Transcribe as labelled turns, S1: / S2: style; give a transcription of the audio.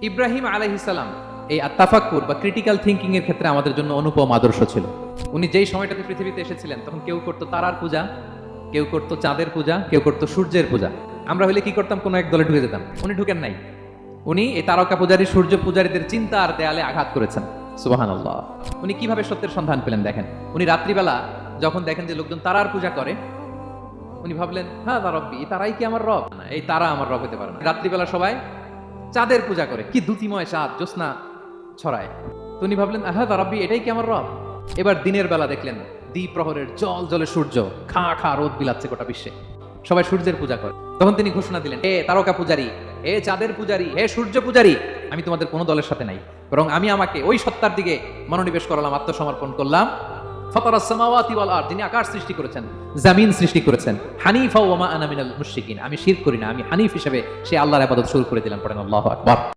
S1: ইব্রাহিম আলাইহিস সালাম এই আত্তাফাক্কুর বা ক্রিটিক্যাল থিংকিং এর ক্ষেত্রে আমাদের জন্য অনুপম আদর্শ ছিল। উনি যেই সময়টাতে পৃথিবীতে এসেছিলেন তখন কেউ করতো তারার পূজা, কেউ করতো চাঁদের পূজা, কেউ করতো সূর্যের পূজা। আমরা হলে কি করতাম? কোনো এক দলে ঢুকে যেতাম। উনি ঢুকেন নাই। উনি এই তারকা পূজারী, সূর্য পূজারীদের চিন্তা আর দেয়ালে আঘাত করেছেন। সুবহানাল্লাহ। উনি কিভাবে সত্যের সন্ধান পেলেন দেখেন। উনি রাত্রিবেলা যখন দেখেন যে লোকজন তারার পূজা করে, উনি ভাবলেন, হ্যাঁ রব্বি, এই তারাই কি আমার রব? না, এই তারা আমার রব হতে পারে না। রাত্রিবেলা সবাই চাঁদের পূজা করে, কি দ্যুতিময় চাঁদ, জ্যোৎস্না ছড়ায়। তো উনি ভাবলেন, হ্যাঁ রব্বি, এটাই কি আমার রব? এবার দিনের বেলা দেখলেন দ্বীপ প্রহরের জল জলে সূর্য খা খা রোদ বিলাচ্ছে গোটা বিশ্বে, সবাই সূর্যের পূজা করে। তখন তিনি ঘোষণা দিলেন, হে তারকা পূজারী, হে চাঁদের পূজারী, হে সূর্য পূজারী, আমি তোমাদের কোনো দলের সাথে নাই, বরং আমি আমাকে ওই সত্তার দিকে মনোনিবেশ করলাম, আত্মসমর্পণ করলাম। ফাতারাস সামাওয়াতি ওয়াল আরদ, যিনি আকাশ সৃষ্টি করেছেন, জমিন সৃষ্টি করেছেন। হানিফা ওয়া মা আনা মিনাল মুশরিকিন, আমি শিরক করি না, আমি হানিফ হিসেবে সেই আল্লাহর ইবাদত শুরু করে দিলাম। পড়েন আল্লাহু আকবার।